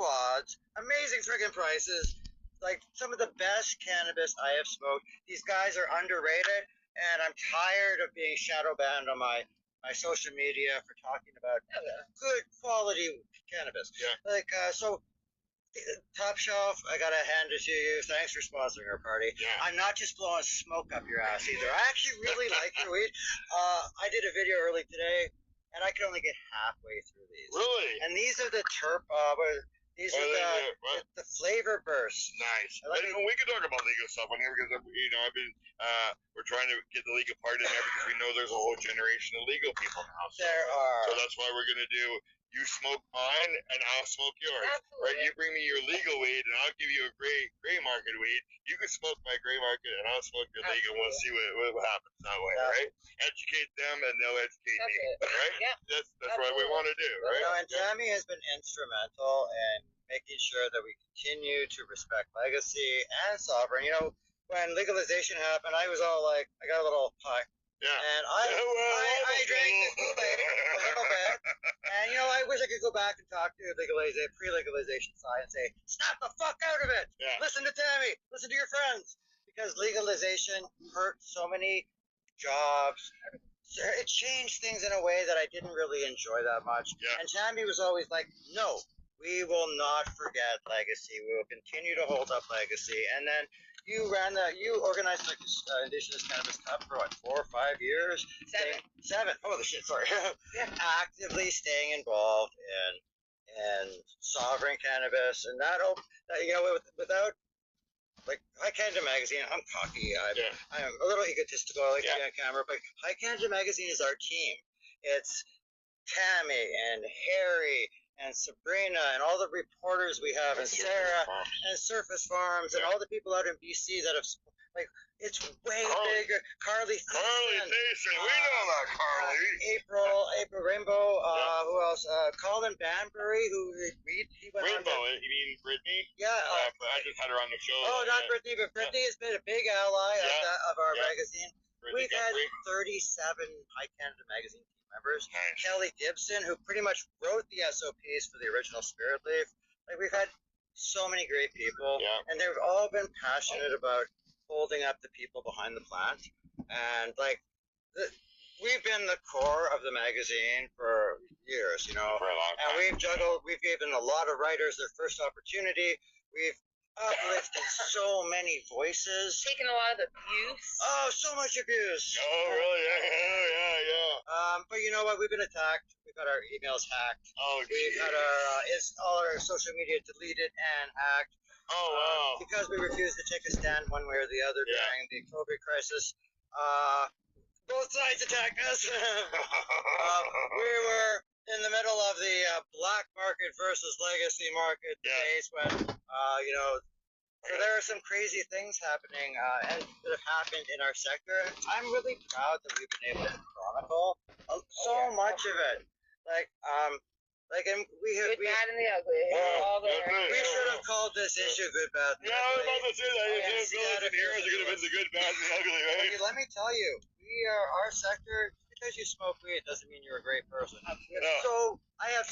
quads, amazing friggin' prices, like some of the best cannabis I have smoked. These guys are underrated, and I'm tired of being shadow banned on my social media for talking about good quality cannabis. Yeah. Like, so Top Shelf, I gotta hand it to you. Thanks for sponsoring our party. Yeah. I'm not just blowing smoke up your ass either. I actually really like your weed. I did a video early today, and I could only get halfway through these. Really? And these are the these are the flavor bursts. Nice. Like we can talk about legal stuff on here because I've been we're trying to get the legal part in there because we know there's a whole generation of legal people now. So that's why we're gonna do. You smoke mine, and I'll smoke yours. Absolutely. Right? You bring me your legal weed, and I'll give you a gray market weed. You can smoke my gray market, and I'll smoke your legal. We'll see what happens that way, right? Educate them, and they'll educate me, right? Yeah. That's what we want to do, right? And Tammi has been instrumental in making sure that we continue to respect legacy and sovereign. You know, when legalization happened, I was all like, I got a little high. Yeah. And I drank the Kool-Aid a little bit. And, you know, I wish I could go back and talk to the pre-legalization side and say, snap the fuck out of it. Yeah. Listen to Tammi. Listen to your friends. Because legalization hurt so many jobs. It changed things in a way that I didn't really enjoy that much. Yeah. And Tammi was always like, no, we will not forget legacy. We will continue to hold up legacy. And then you organized like this Indigenous Cannabis Cup for what, 4 or 5 years? 7. Holy shit, sorry. Yeah. Actively staying involved in sovereign cannabis, and that you know, without like High Canada Magazine, I'm cocky. I'm a little egotistical. I like to be on camera, but High Canada Magazine is our team. It's Tammi and Harry and Sabrina and all the reporters we have, and Sarah and Surface Farms and all the people out in BC that have, like, it's way bigger. Carly Thiessen. We know that, Carly. April Rainbow. Who else? Colin Banbury, who he went Rainbow, on to, you mean Brittany? Yeah. I just had her on the show. Oh, not Brittany, but Brittany has been a big ally of our magazine. Brittany We've had 37 High Canada Magazine team members. Nice. Kelly Gibson, who pretty much wrote the SOPs for the original Spirit Leaf. Like, we've had so many great people, and they've all been passionate about holding up the people behind the plant. And like, we've been the core of the magazine for years, you know. For a long time. And we've given a lot of writers their first opportunity. We've uplifted so many voices. Taking a lot of abuse. Oh, so much abuse. Oh, really? Yeah. But you know what? We've been attacked. We've had our emails hacked. Oh, We've had all our social media deleted and hacked. Oh, wow. Because we refused to take a stand one way or the other during the COVID crisis. Both sides attacked us. We were in the middle of the black market versus legacy market days when, you know, so there are some crazy things happening and that have happened in our sector. I'm really proud that we've been able to chronicle so much of it. And we have Good, bad, and the ugly. All there. We should have called this issue Good, Bad, and Yeah, I was about to say that. Villains and heroes are going to be the good, bad, and the ugly, right? Okay, let me tell you, our sector, just because you smoke weed doesn't mean you're a great person. No. So I have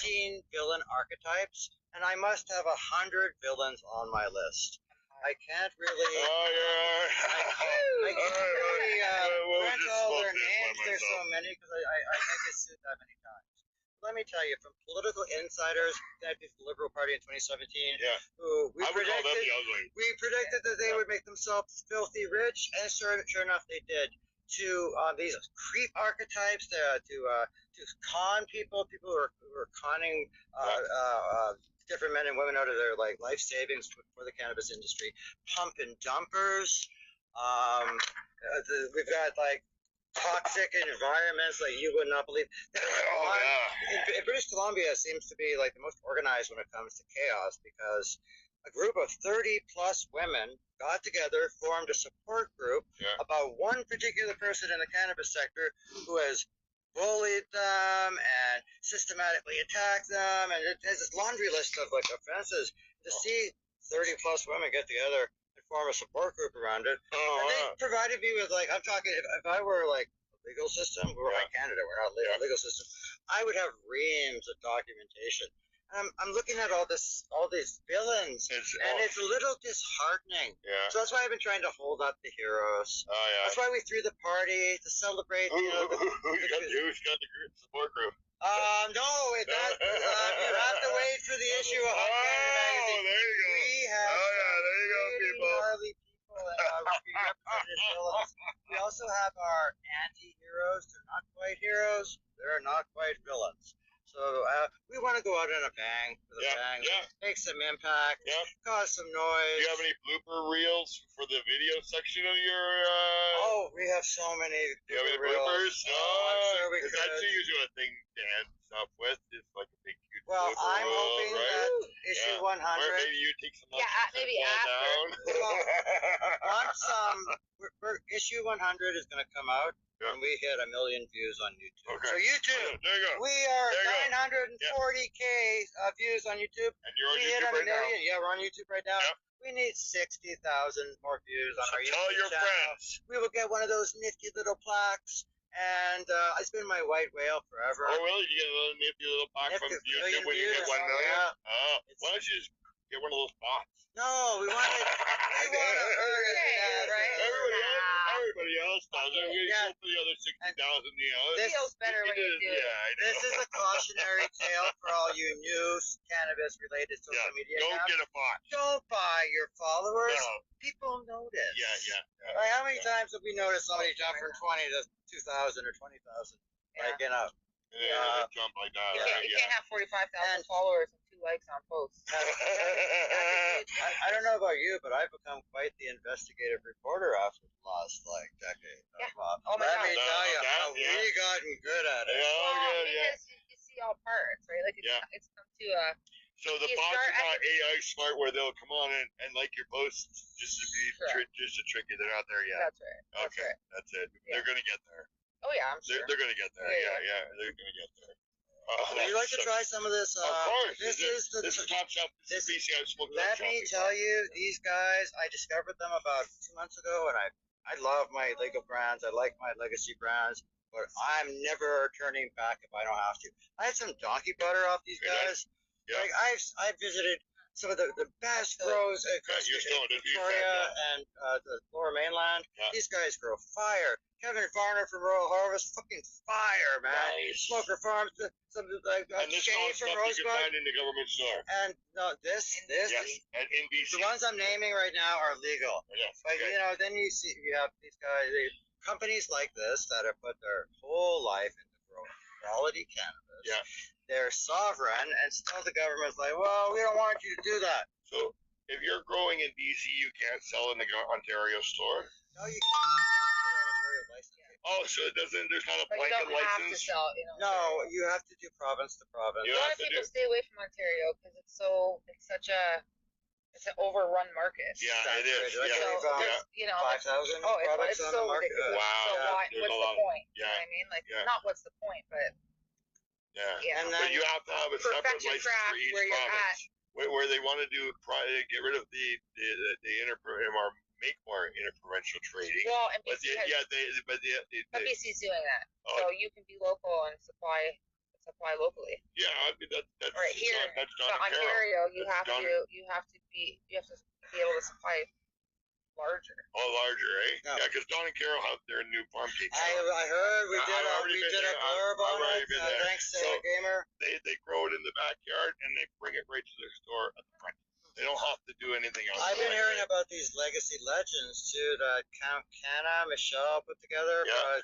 15 villain archetypes, and I must have 100 villains on my list. I can't really. I can't really print all their names. There's so many because I make it suit that many times. Let me tell you, from political insiders connected to the Liberal Party in 2017, who we predicted that they would make themselves filthy rich, and sure enough, they did. To these creep archetypes, to con people who are conning different men and women out of their life savings for the cannabis industry, pump and dumpers. We've got toxic environments like you would not believe. In British Columbia seems to be the most organized when it comes to chaos, because a group of 30 plus women got together, formed a support group about one particular person in the cannabis sector who has bullied them and systematically attacked them, and it has this laundry list of offenses. To see 30 plus women get together and form a support group around it, and they provided me with I'm talking, if I were a legal system, we're Canada, we're not a legal system, I would have reams of documentation. I'm looking at all these villains, and it's a little disheartening. Yeah. So that's why I've been trying to hold up the heroes. Oh yeah. That's why we threw the party to celebrate. Who's got the support group? No, you have to wait for the issue of Canada Magazine. There you go. We have there you go, people. gnarly people, and we represent as villains. We also have our anti-heroes. They're not quite heroes. They're not quite villains. So we want to go out in a bang, make some impact, cause some noise. Do you have any blooper reels for the video section of your? Oh, we have so many. Do you have any bloopers? I'm sure we could. That's usually a thing to end up with. It's like a big huge. Well, I'm reel, hoping right? that issue 100. Or maybe you take some. Maybe after. Once issue 100 is going to come out. And we hit 1 million views on YouTube. Okay. So YouTube, there you go. We are 940K views on YouTube. And you're on we YouTube hit 1 million. Now. Yeah, we're on YouTube right now. Yep. We need 60,000 more views on our YouTube channel. Tell your friends. We will get one of those nifty little plaques. And I spin my white whale forever. Oh, really? You get a little nifty little plaque from YouTube when you hit 1 million? Yeah. Oh, why don't you just get one of those bots? No, we want to earn it. Right? Everybody else does it. We go for the other 60,000, This feels better when you do it. Yeah, I know. This is a cautionary tale for all you new cannabis-related social media Don't accounts. get a bot. Don't buy your followers. No. People notice. Yeah. Like, how many times have we noticed somebody jump from 20 to 2,000 or 20,000? Like, Jump like that. You can't have 45,000 followers and 2 likes on posts. I don't know about you, but I've become quite the investigative reporter after the last decade. Let me tell you how we gotten good at it. Because you see all parts, right? Like it's come to a. So the bots are not AI smart where they'll come on and like your posts just to be just to trick you. They're not there yet. That's right. Okay, that's it. Yeah. They're gonna get there. Oh yeah, I'm sure. They're gonna get there. Yeah. They're gonna get there. Would you like to try some of this? Of course. This is top shelf. This is BC. I've smoked Let me tell you, these guys, I discovered them about 2 months ago, and I love my legal brands. I like my legacy brands, but I'm never turning back if I don't have to. I had some donkey butter off these guys. Yeah. Like I've visited some of the best grows across Victoria and the Lower Mainland. Yeah. These guys grow fire. Kevin Varner from Royal Harvest, fucking fire, man. Nice. Smoker Farms, some like and this Shane from stuff you can Rosebud. find in the government store. And no, this, and in BC. the ones I'm naming right now are legal. Yes. But then you see you have these guys, companies like this that have put their whole life into growing quality cannabis. Yeah. They're sovereign, and still the government's like, well, we don't want you to do that. So if you're growing in BC, you can't sell in the Ontario store. No, you can't. Oh, so it doesn't. There's not a But you blanket don't have to license. sell. No, you have to do province to province. You A lot have of to people do. stay away from Ontario because it's an overrun market. Yeah, it is. Like, Yeah. So there's, 5,000 oh, products it's on so the market. ridiculous. Wow. So Yeah, why, there's what's a the lot. point? Yeah. You know what I mean? Like, Yeah. not what's the point, but Yeah. And But then you have to have a separate perfection license craft for each where you're province. Where they want to get rid of the make more interprovincial trading. well, and But BC has, BC's doing that, Oh. so you can be local and supply locally. I mean that's Right here, that's but John Carroll. Ontario, you That's have John- to be able to supply larger. All larger, eh? Yeah. Yeah, because Don and Carroll have their new farm cake. I heard we I've already been did a there. blurb I've on already it. been there. Thanks, So- Gamer. They grow it in the backyard and they bring it right to their store at the front. They don't have to do anything else. I've been hearing about these legacy legends too that Count Canna, Michelle put together. Yeah.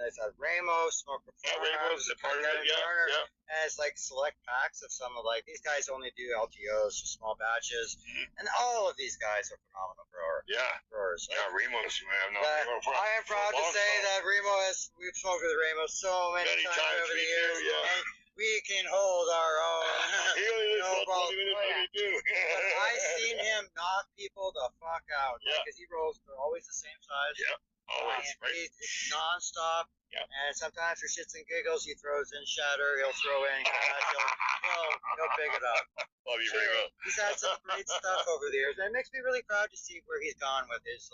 It's Ramos, Smoker Yeah, Farms, Rainbow's the part of it. Garner, Yeah. and it's like select packs of some of these guys only do LTOs, so small batches, and all of these guys are phenomenal growers. Yeah, Ramos, man. I am proud to say that we've smoked with Ramos so many times over the years, and we can hold our own. He only lives No about problem. 20 minutes, But I seen him knock people the fuck out. Yeah. Because he rolls, they're always the same size. Yep. Always, right? It's nonstop. Yeah. And sometimes for shits and giggles, he throws in Shatter. He'll throw in Cash. He'll pick it up. Love you very well. He's had some great stuff over the years, and it makes me really proud to see where he's gone with his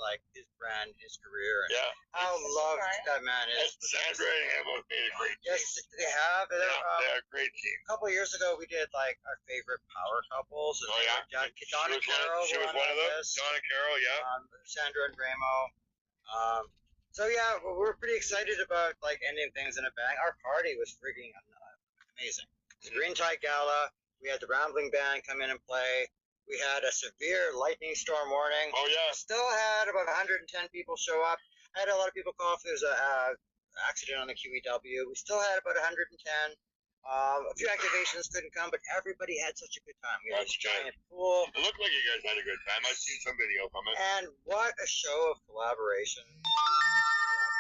brand, his career, and how loved that man is. And Sandra and him have made a great team. Yes, they have. They're a great team. A couple of years ago, we did our favorite power couples. And Donna Carroll. She was one of them. Donna Carroll, yeah. Sandra and Ramo. So yeah, we're pretty excited about ending things in a bang. Our party was freaking amazing. The Green Tide Gala. We had the Rambling Band come in and play. We had a severe lightning storm warning. Oh yeah. Still had about 110 people show up. I had a lot of people call if there's a accident on the QEW. We still had about 110. A few activations couldn't come, but everybody had such a good time. We had this giant pool. It looked like you guys had a good time. I've seen some video from it. And what a show of collaboration.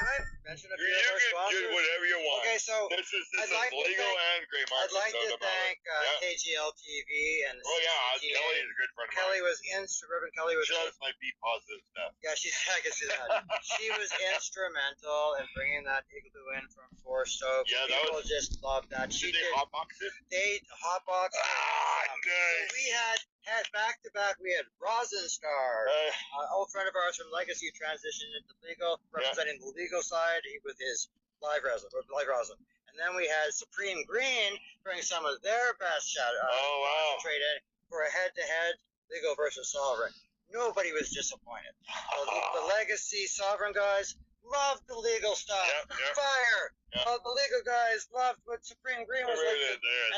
Can I mention a few of our sponsors? You can do whatever you want. Okay, so this is legal and Grey Market. I'd like to thank KGL TV and Kelly is a good friend of mine. Reverend Kelly was. She loves my B positive stuff. Yeah, I can see that. She was instrumental in bringing that igloo in from Forstoke. Yeah, people just loved that. Did they hotbox it? They hotboxed it. Nice. We had back to back. We had Rosin Star, old friend of ours from Legacy, transitioned into legal, representing the legal side with his live rosin. And then we had Supreme Green bring some of their best concentrate in for a head-to-head legal versus Sovereign. Nobody was disappointed. The Legacy Sovereign guys loved the legal stuff. Fire. The legal guys loved what Supreme Green was like.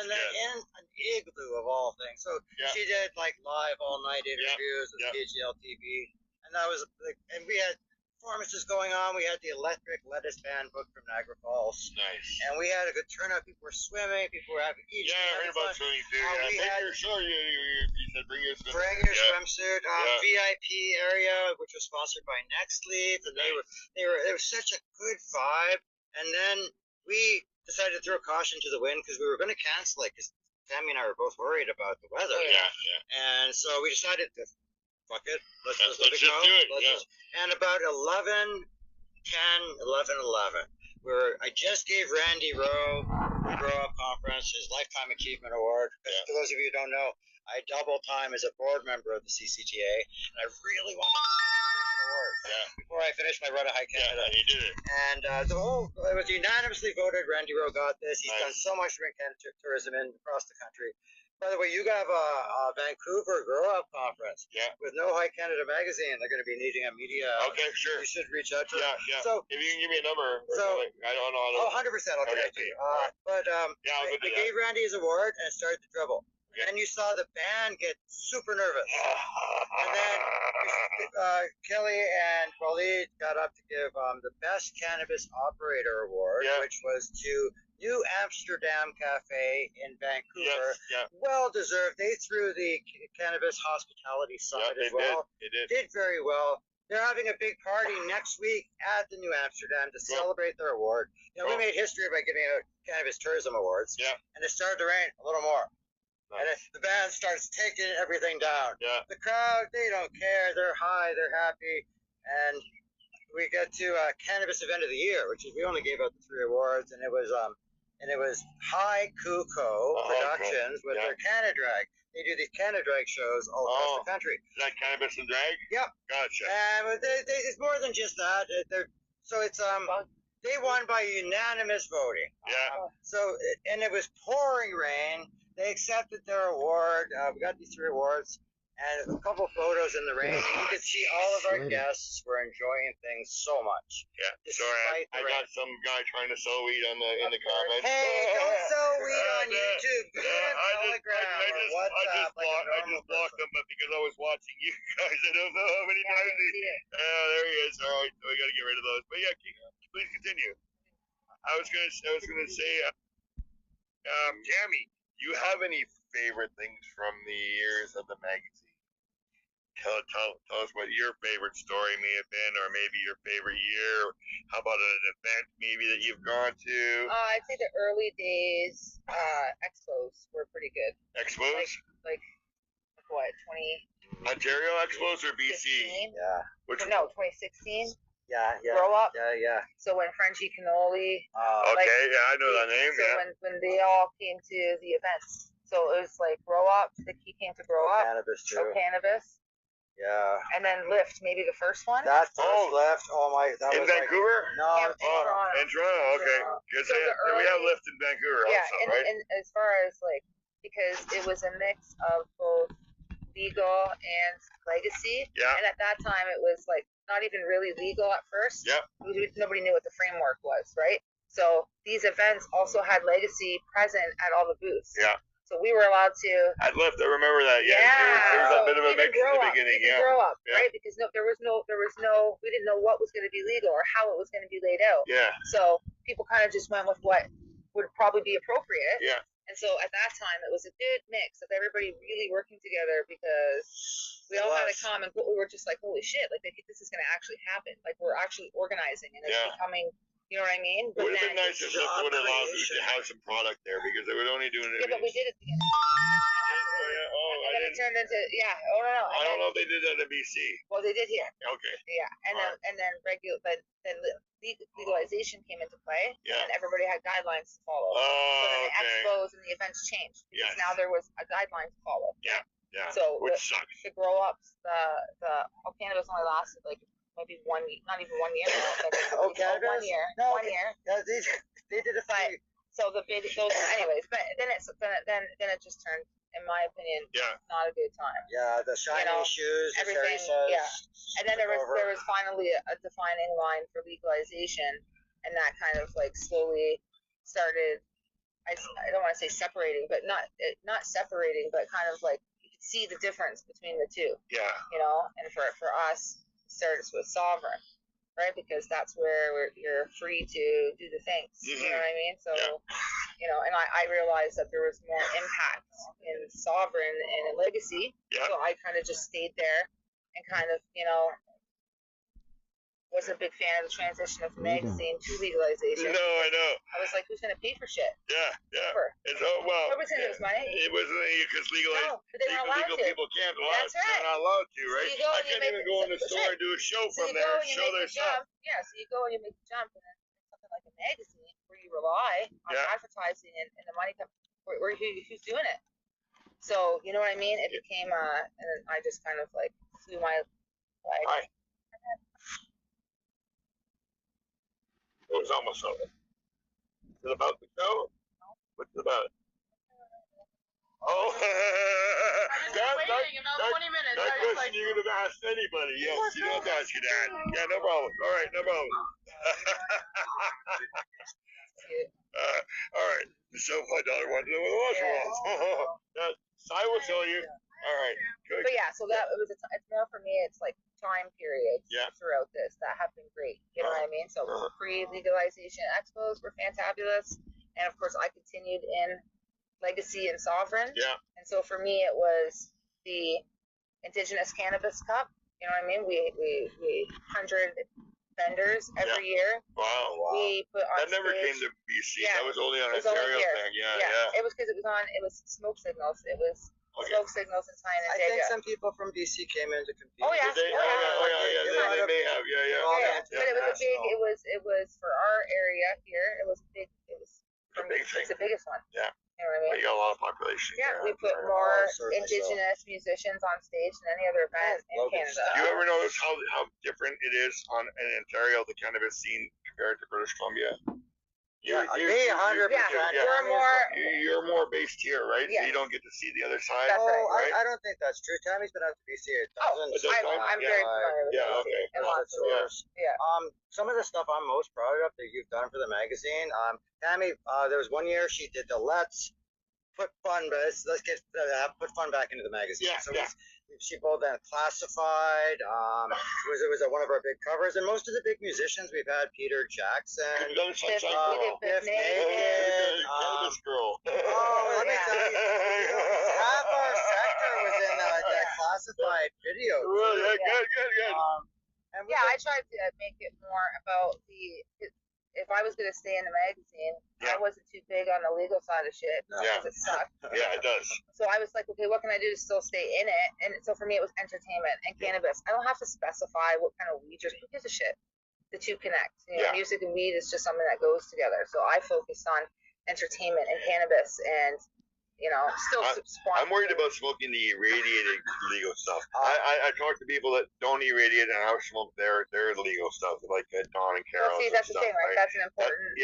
And then in an igloo of all things. So she did live all night interviews with KGL TV. And that was and we had performances going on. We had the Electric Lettuce Band booked from Niagara Falls. Nice. And we had a good turnout. People were swimming. People were having I heard about swimming too. You said bring your swimsuit. Bring your swimsuit. VIP area, which was sponsored by Nextleaf, and it was such a good vibe. And then we decided to throw caution to the wind because we were going to cancel it because Tammi and I were both worried about the weather. And so we decided to fuck it. Let's just let it go. And about 11, I just gave Randy Rowe the Grow Up Conference his Lifetime Achievement Award. For those of you who don't know, I double time as a board member of the CCTA, and I really wanted to see him get an award before I finished my run of High Canada. Yeah, he did it. And it was unanimously voted. Randy Rowe got this. He's done so much for Canada tourism across the country. By the way, you have a Vancouver Grow Up Conference with No High Canada Magazine. They're going to be needing a media. Okay, sure. You should reach out to them. Yeah. So, if you can give me a number. I don't know. 100%. I'll get it to you. But I gave Randy his award and it started to dribble. Okay. And you saw the band get super nervous. And then Kelly and Waleed got up to give the Best Cannabis Operator Award, which was to New Amsterdam Cafe in Vancouver. Well deserved. They threw the cannabis hospitality side as well. They did. Did very well. They're having a big party next week at the New Amsterdam to celebrate their award. We made history by giving out Cannabis Tourism Awards. And it started to rain a little more. And the band starts taking everything down. The crowd, they don't care. They're high. They're happy. And we get to Cannabis Event of the Year, which is we only gave out the 3 awards, and it was High Kuko Productions with their Canadrag. They do these Canadrag shows all across the country. Is that Cannabis and Drag? Yep. Gotcha. And it's more than just that. They won by unanimous voting. And it was pouring rain. They accepted their award. We got these 3 awards. And a couple photos in the rain. You could see all of our guests were enjoying things so much. Sorry, I got some guy trying to sell weed in the comments. Hey, don't sell weed on YouTube. I just blocked them, but because I was watching you guys, I don't know how many times. There he is. All right, we got to get rid of those. But please continue. I was gonna say, Tammi, do you have any favorite things from the years of the magazine? Tell us what your favorite story may have been, or maybe your favorite year. How about an event maybe that you've gone to? I'd say the early days expos were pretty good. Expos? Like what, 20? Ontario expos or BC? 2016? 2016. Yeah, yeah. Grow Up. Yeah. So when Frenchie Cannoli. Okay, yeah, I know that name. So when they all came to the events, so it was like Grow Up. He came to Grow Up. Cannabis too. Cannabis. Yeah. And then Lift, maybe the first one. That first Lift. Oh my. That in was Vancouver? No, in Toronto. In Toronto. Okay. Because So we have Lift in Vancouver also, right? And as far as like, because it was a mix of both legal and legacy. Yeah. And at that time, it was like not even really legal at first. Yeah. Nobody knew what the framework was, right? So these events also had legacy present at all the booths. Yeah. So we were allowed to. At Lift, I remember that. Yeah. There was a bit of a mix in the beginning. Grow Up, right? Because there was no, we didn't know what was going to be legal or how it was going to be laid out. Yeah. So people kind of just went with what would probably be appropriate. Yeah. And so at that time, it was a good mix of everybody really working together because we all had a common goal. We were just like, holy shit, like this is going to actually happen. Like we're actually organizing and it's becoming, you know what I mean? It would have been nice if it would have allowed you to have some product there because they were only doing it. Yeah, but we did it together. And then it turned into, no. I don't know if they did that in BC. Well, they did here. Okay. Yeah, and then legalization came into play. Yeah. And everybody had guidelines to follow. Oh, so then the expos and the events changed because now there was a guideline to follow. Yeah. Yeah. So which sucks. The Grow Ups, the cannabis only lasted like maybe 1 week, not even 1 year. Like, cannabis? 1 year. No, 1 year. Yeah, they did a fight. So those, anyways, but then it just turned, in my opinion, not a good time. Yeah, the shiny shoes, everything. And then there was finally a defining line for legalization, and that kind of like slowly started. I don't want to say separating, but not separating, but kind of like you could see the difference between the two. Yeah. And for us, it started with Sovereign. Right, because that's where you're free to do the things. Mm-hmm. You know what I mean? So, and I realized that there was more impact in Sovereign and in Legacy. Yeah. So I kind of just stayed there and kind of, wasn't a big fan of the transition of magazine to legalization. No, I know. I was like, who's going to pay for shit? Yeah. Nobody's going to lose money. It wasn't because legal people can't. That's right. They're not allowed to, right? So I can't even go in the store and do a show from there and show their stuff. Yeah, so you go and you make the jump, and then something like a magazine where you rely on advertising and the money comes, who's doing it? So, you know what I mean? It became, and then I just kind of like flew my flag. Hi. It was almost over. Is it about the show? What's it about? Oh, that question you could have asked anybody. Yes, you don't have to ask your dad. Yeah, no problem. All right, no problem. All right. So my daughter wanted to know where the washroom was. I will tell you. All right. Good. But yeah, so that it's more for me. It's like time periods throughout this that have been great. You know what I mean? So pre-legalization expos were fantabulous, and of course I continued in Legacy and Sovereign. Yeah. And so for me it was the Indigenous Cannabis Cup. You know what I mean? We 100 vendors every year. Wow. We put on that never stage. came to BC. That was only on Ontario thing. Yeah. It was because it was Smoke Signals. It was Smoke Signals in China. I think some people from BC came in to compete. Oh yeah. They may have. Yeah. But it was a big. It was for our area here. It was big. It was a big thing. It's the biggest one. Yeah. You know what I mean? You got a lot of population. Yeah, we put more Indigenous musicians on stage than any other event in Canada. Do you ever notice how different it is in Ontario, the cannabis scene, compared to British Columbia? Yeah, 100%. You're more based here, right? Yeah. So you don't get to see the other side. That's right. I don't think that's true. Tammy's been out to BC a dozen times. I'm very familiar with BC. Okay. And lots of tours. Yeah. Some of the stuff I'm most proud of that you've done for the magazine. Tammi, there was one year she did the Let's Put Fun back into the magazine. She pulled down Classified. It was one of our big covers, and most of the big musicians we've had: Peter Jackson, Biff Naked, Cannabis Girl. Let me tell you, half our sector was in that Classified video. Really? Good. I tried to make it more about if I was going to stay in the magazine, I wasn't too big on the legal side of shit because it sucked. Yeah, it does. So I was like, okay, what can I do to still stay in it? And so for me, it was entertainment and cannabis. I don't have to specify what kind of weed. Who gives a shit? the two connect. Music and weed is just something that goes together. So I focused on entertainment and cannabis, and still. I'm worried about smoking the irradiated legal stuff. I talk to people that don't irradiate, and I smoke their legal stuff, like Don and Carol. Well, see, that's the thing, right? That's an important.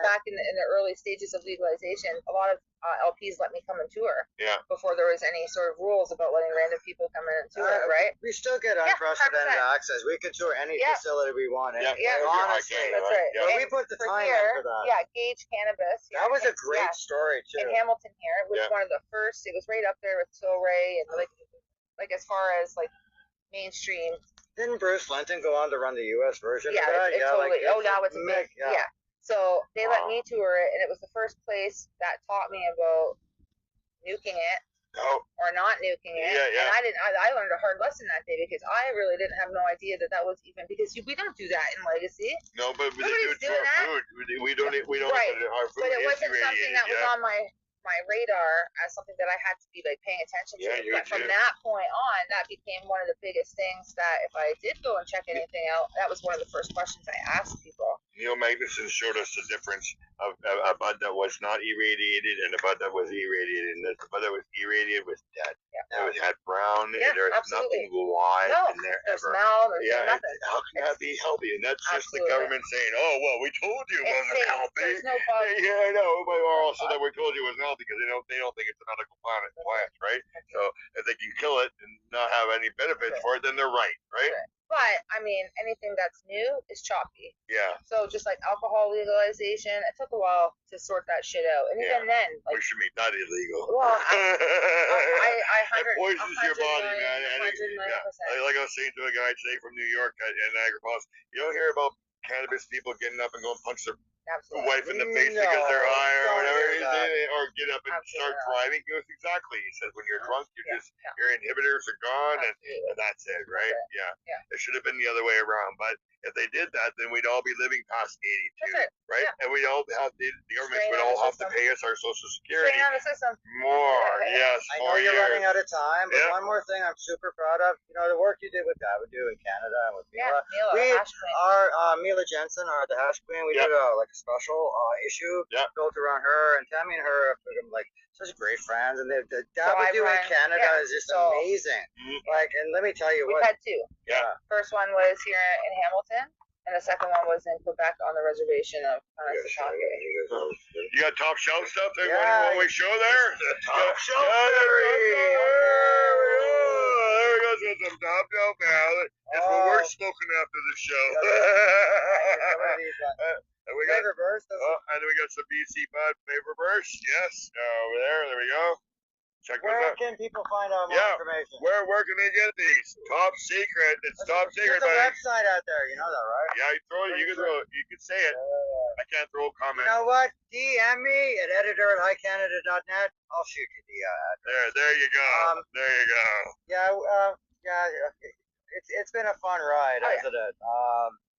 Back in the early stages of legalization, a lot of LPs let me come and tour. Yeah. Before there was any sort of rules about letting random people come in and tour, right? We still get unprecedented access. We can tour any facility we want. Yeah. Honestly, that's right. Yeah. But we put the time in for that. Yeah, Gage Cannabis. That was a great story too. In Hamilton here, it was one of the first. It was right up there with Tilray, and like as far as like mainstream. Didn't Bruce Linton go on to run the U.S. version of that? Totally. Now it's a big. Yeah. So they let me tour it, and it was the first place that taught me about nuking it or not nuking it. Yeah. And I learned a hard lesson that day, because I really didn't have no idea that was even, because we don't do that in Legacy. No, but they do it to our food. We don't. Right. Our food but it wasn't irradiated. something that was on my radar as something that I had to be like paying attention to. But from that point on, that became one of the biggest things that if I did go and check anything out, that was one of the first questions I asked people. Neil Magnuson showed us the difference of a bud that was not irradiated and a bud that was irradiated. And the bud that was irradiated was dead. Yeah. It had brown, and there's absolutely. nothing live in there there's ever. Smell, there's nothing. How can that be healthy? And that's just the government saying, "Oh well, we told you it wasn't healthy." There's no problem. Yeah, I know. But also that we told you it wasn't healthy, because they don't think it's a medical plant, right? So if they can kill it and not have any benefits for it, then they're right? But I mean, anything that's new is choppy. Yeah. So just like alcohol legalization, it took a while to sort that shit out, and even then, we should make that illegal. Well, it poisons your body, man. 100 million %. Like I was saying to a guy today from New York at Niagara Falls, you don't hear about cannabis people getting up and going punch their wife in the face because they're high or whatever, or get up and start driving. He goes, exactly. He says, when you're drunk, your inhibitors are gone, and that's it, right? Yeah. It should have been the other way around, but if they did that, then we'd all be living past 82, right? And we'd all have the governments would all have to pay us our Social Security. Staying on the system. More, yes. I know you're running out of time, but one more thing I'm super proud of. The work you did with Davidu in Canada and with Mila. Mila Jensen, the Hash Queen. We did a special issue built around her, and Tammi and her have become such great friends. And the Davidu in Canada is just amazing. And let me tell you We've had two. Yeah. First one was here in Hamilton, and the second one was in Quebec on the reservation of Kanasatake. You got top shelf stuff there? What we show there? The top shelf. There we go. Some top shelf now. That's what we're smoking after the show. And we got Flavor Burst. and we got some BC Bud Flavor Burst. Yes, over there. There we go. Check Where this out. can people find out more information? Where can they get these? Top secret. It's top secret. There's a website out there. You know that, right? Yeah, you can throw it. You can say it. I can't throw a comment. You know what? DM me at editor@highcanada.net. I'll shoot you the address. There you go. There you go. It's been a fun ride, hasn't it?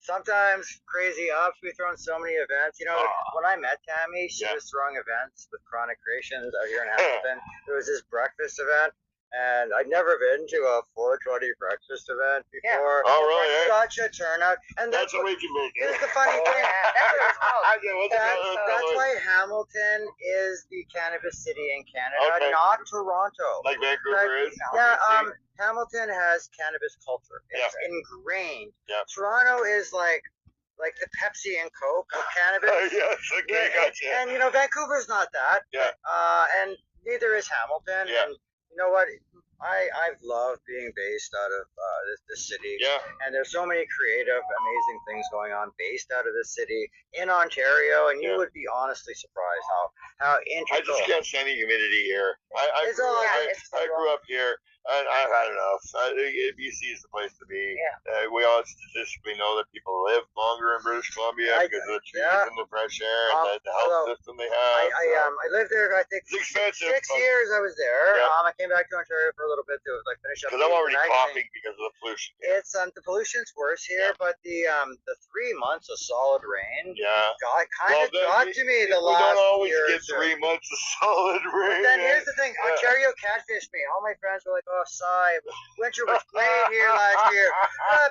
Sometimes crazy ups. We thrown so many events. When I met Tammi, she was throwing events with Chronic Creations out here in Hamilton. There was this breakfast event, and I'd never been to a 420 breakfast event before. Oh, really? Such a turnout. And that's what we can make. Here's the funny thing. That's what it's called. That's why Hamilton is the cannabis city in Canada, not Toronto. Like Vancouver is? Yeah, Hamilton has cannabis culture. It's ingrained. Yeah. Toronto is like the Pepsi and Coke of cannabis. Yes, okay, gotcha. And Vancouver's not that. Yeah. And neither is Hamilton. Yeah. And you know what? I've loved being based out of this city. Yeah. And there's so many creative, amazing things going on based out of the city in Ontario, and you would be honestly surprised how integral. I just can't stand the humidity here. I grew up here. I've had enough. BC is the place to be. Yeah. We all statistically know that people live longer in British Columbia because of the trees and the fresh air and the health system they have. I lived there, I think, it's expensive. 6 years I was there. I came back to Ontario for a little bit to finish up. Because I'm already coughing because of the pollution. It's the pollution's worse here, but the 3 months of solid rain. God kind of got to me the last year. We don't always get 3 months of solid rain. But then here's the thing: Ontario catfished me. All my friends were like, Oh, sigh. Winter was great here last year.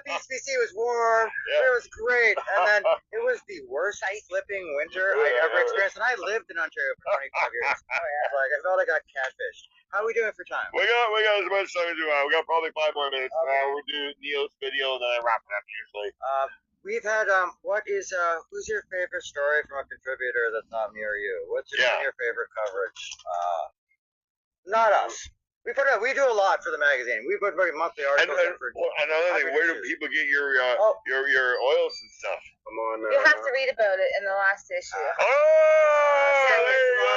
BC was warm. But it was great. And then it was the worst flipping winter I'd ever experienced. And I lived in Ontario for 25 years. Like, I felt like I got catfished. How are we doing for time? We got as much time to do. We got probably 5 more minutes. Okay. We'll do Neil's video and then I wrap it up usually. We've had who's your favorite story from a contributor that's not me or you? What's your favorite coverage? Not us. We do a lot for the magazine. We put very monthly articles. Another thing, where do people get your oils and stuff? Come on, you have to read about it in the last issue. There you go.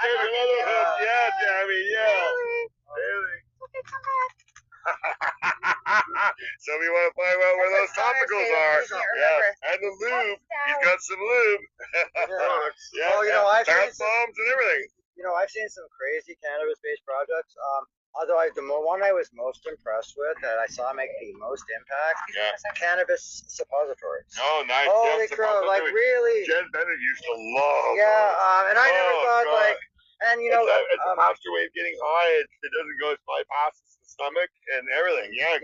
There's another hook. Yeah, Tammi. Yeah. Really? Okay, come back. So we want to find out where those topicals are. Yeah, and the lube. He's got some lube. I've bath bombs and everything. I've seen some crazy cannabis-based projects. Although the one I was most impressed with that I saw make the most impact, cannabis suppositories. Oh, nice. Holy crow! Like really. Jen Bennett used to love. Yeah, and I never thought God. it's a faster way of getting high. It doesn't go, it bypasses the stomach and everything. Yeah.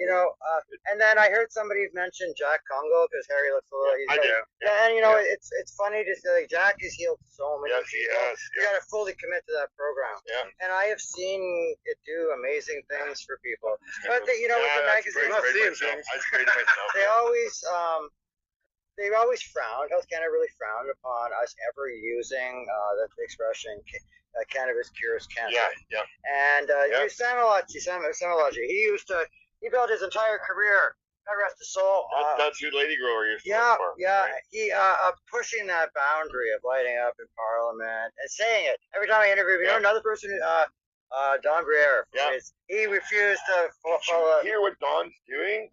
And then I heard somebody mention Jack Congo because Harry looks a little. I do. Yeah, and it's funny to say Jack has healed so many people. He has. You got to fully commit to that program. Yeah. And I have seen it do amazing things for people. But with the magazine, I'm not seeing things. I sprayed myself. They've always frowned. Health Canada really frowned upon us ever using the expression cannabis cures cancer. Yeah. And Samology. He built his entire career. God rest his soul. That's who Lady Grower used to work for. Yeah. Right? He pushing that boundary of lighting up in Parliament and saying it every time I interview. Another person, Don Briere. Yeah. He refused to follow. Did you hear what Don's doing?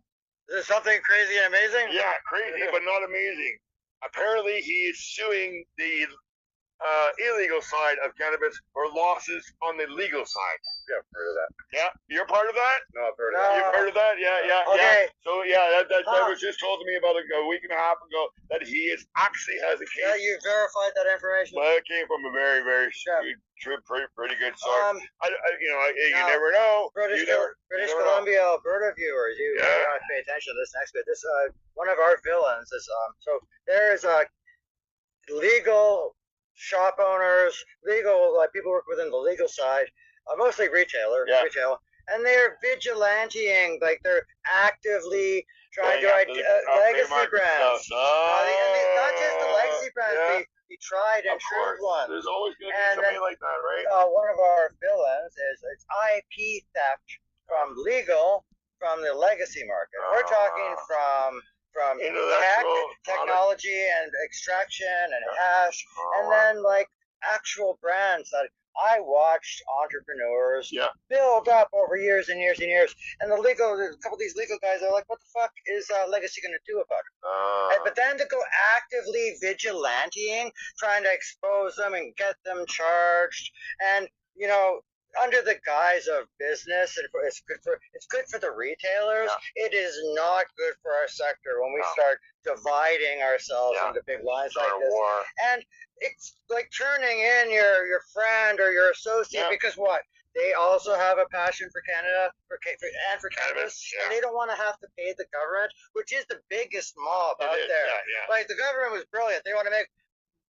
Is this something crazy and amazing? Yeah, crazy, but not amazing. Apparently, he is suing the illegal side of cannabis for losses on the legal side. Yeah, I've heard of that. Yeah, you're part of that? No, I've heard of that. You've heard of that? Yeah. Okay. So that was just told to me about a week and a half ago that he actually has a case. Yeah, you verified that information. Well, it came from a very, very true, pretty good source. You never know. British Columbia, Alberta viewers, you gotta pay attention to this next bit. This one of our villains is so there's legal shop owners, legal people work within the legal side, mostly retail, and they're vigilanting, like they're actively trying to legacy brands. Not just the legacy brands, the tried and true ones. There's always going to be somebody like that, right? One of our villains is IP theft from the legacy market. We're talking from technology and extraction and hash, and then actual brands that I watched entrepreneurs build up over years and years and years. And a couple of these legal guys are like, what the fuck is Legacy going to do about it? But then to go actively vigilanting, trying to expose them and get them charged, and under the guise of business, and it's good for the retailers. It is not good for our sector when we start dividing ourselves into big lines like this. And it's like turning in your friend or your associate because what? They also have a passion for Canada and for cannabis, and they don't want to have to pay the government, which is the biggest mob out there. Like the government was brilliant. They want to make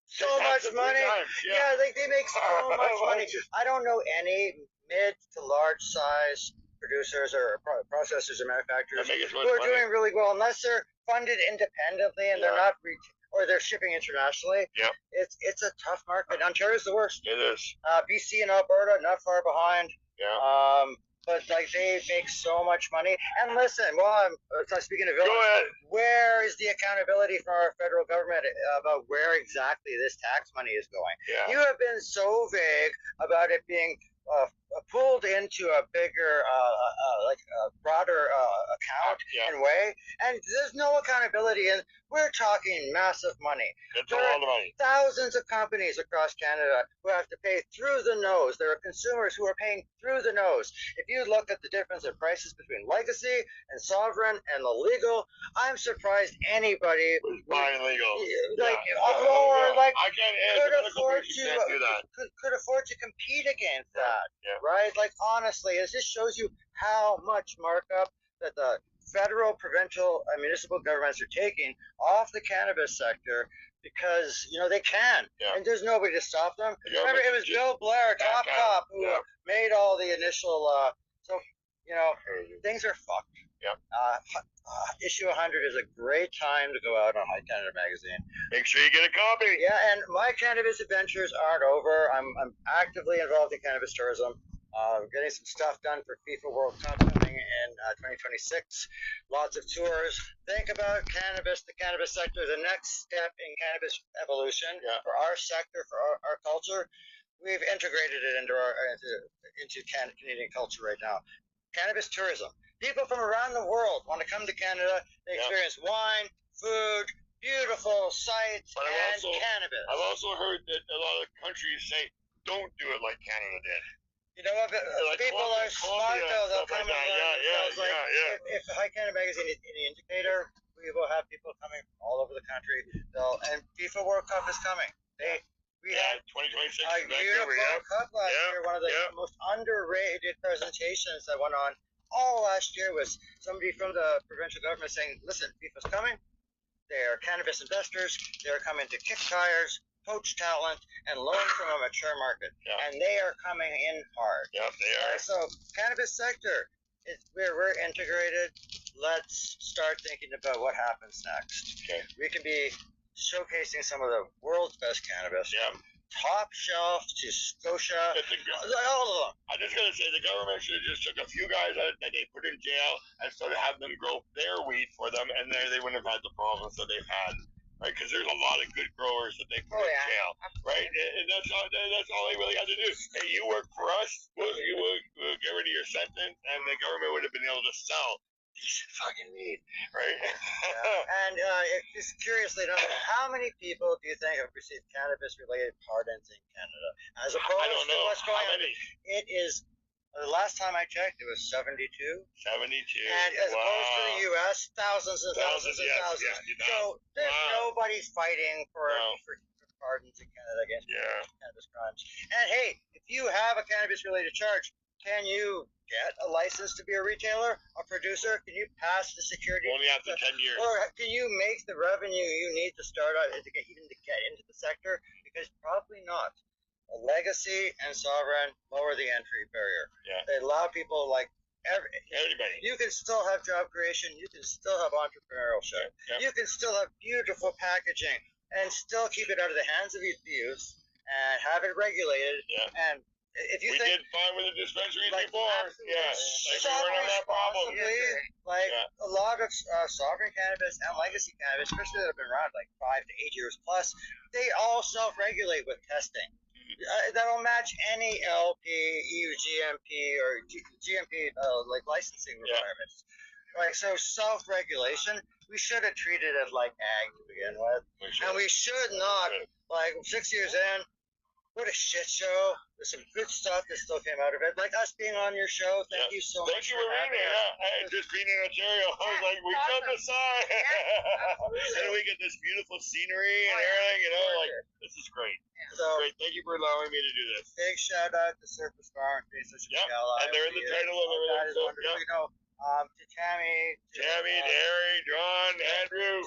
so much money. They make so much money. I don't know any mid to large size producers or processors or manufacturers who are doing really well unless they're funded independently and they're not or they're shipping internationally. It's a tough market. Ontario's the worst. It is. BC and Alberta not far behind. But they make so much money. And listen, while I'm speaking of villains, where is the accountability from our federal government about where exactly this tax money is going? You have been so vague about it being pulled into a bigger, broader account and weigh, and there's no accountability, and we're talking massive money. It's a lot of money. Thousands of companies across Canada who have to pay through the nose. There are consumers who are paying through the nose. If you look at the difference in prices between legacy and sovereign and the legal, I'm surprised anybody buying legal, I could afford to compete against that, right? Like, honestly, it just shows you how much markup that the federal, provincial, and municipal governments are taking off the cannabis sector because, they can, and there's nobody to stop them. Remember, it was Bill Blair, Top Cop, who made all the initial, things are fucked. Issue 100 is a great time to go out on High Canada Magazine. Make sure you get a copy. Yeah, and my cannabis adventures aren't over. I'm actively involved in cannabis tourism. Getting some stuff done for FIFA World Cup coming in 2026. Lots of tours. Think about cannabis, the cannabis sector, the next step in cannabis evolution for our sector, for our culture. We've integrated it into Canadian culture right now. Cannabis tourism. People from around the world want to come to Canada. They experience wine, food, beautiful sights, and cannabis. I've also heard that a lot of countries say, don't do it like Canada did. You know what? Like people are smart, though. They'll come and learn. If High Canada Magazine is any indicator, we will have people coming from all over the country. And FIFA World Cup is coming. We had 2026 a beautiful cup last year. One of the most underrated presentations that went on all last year was somebody from the provincial government saying, listen, FIFA's coming. They are cannabis investors. They're coming to kick tires, poach talent, and learn from a mature market. And they are coming in hard. Yep, they are. So cannabis sector, we're integrated. Let's start thinking about what happens next. Okay. We can be showcasing some of the world's best cannabis. Top shelf to Scotia, all of them. I'm just going to say the government should have just took a few guys that they put in jail and started having them grow their weed for them, and there they wouldn't have had the problems that they've had, right? Because there's a lot of good growers that they put in jail, right? And that's all they really had to do. Hey, you work for us, we'll get rid of your sentence, and the government would have been able to sell decent fucking weed, right? And just curiously enough, how many people do you think have received cannabis-related pardons in Canada? As opposed to what's going on? It is, the last time I checked, it was 72. 72. And as opposed to the U.S., thousands and thousands and thousands. So there's nobody's fighting for pardons in Canada against cannabis crimes. And hey, if you have a cannabis-related charge, can you get a license to be a retailer, a producer? Can you pass the security? Only after 10 years. Or can you make the revenue you need to start out to get into the sector? Because probably not. A legacy and sovereign lower the entry barrier. They allow people like everybody. You can still have job creation. You can still have entrepreneurship. You can still have beautiful packaging and still keep it out of the hands of youth and have it regulated. And if you did fine with the dispensaries before. We weren't that problem. A lot of sovereign cannabis and legacy cannabis, especially that have been around like 5 to 8 years plus, they all self-regulate with testing. That'll match any LP, EU GMP, or GMP licensing requirements. So self-regulation, we should have treated it like ag to begin with. And we should not, 6 years in, what a shit show. There's some good stuff that still came out of it. Like us being on your show. Thank you so much. Thank you for being here. Just being in Ontario, I was like, we come to sign. And we get this beautiful scenery and everything, this is great. This is great. Thank you for allowing me to do this. Big shout out to Surface Farm being such a big ally. And they're in the title of everything. That is wonderful. To Tammi, to Harry, John, Andrew,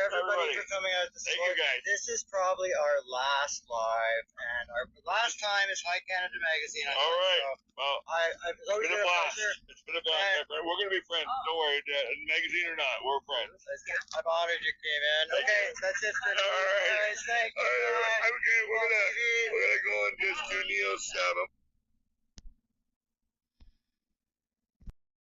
everybody for coming out to support. Thank you guys. This is probably our last live, and our last time is High Canada Magazine. All right. Well, it's always been a pleasure. It's been a blast. We're going to be friends. Don't worry. Magazine or not, we're friends. I'm honored you came in. Okay, that's it for now. All right. Thank you. Okay, we're gonna go and just do Neil's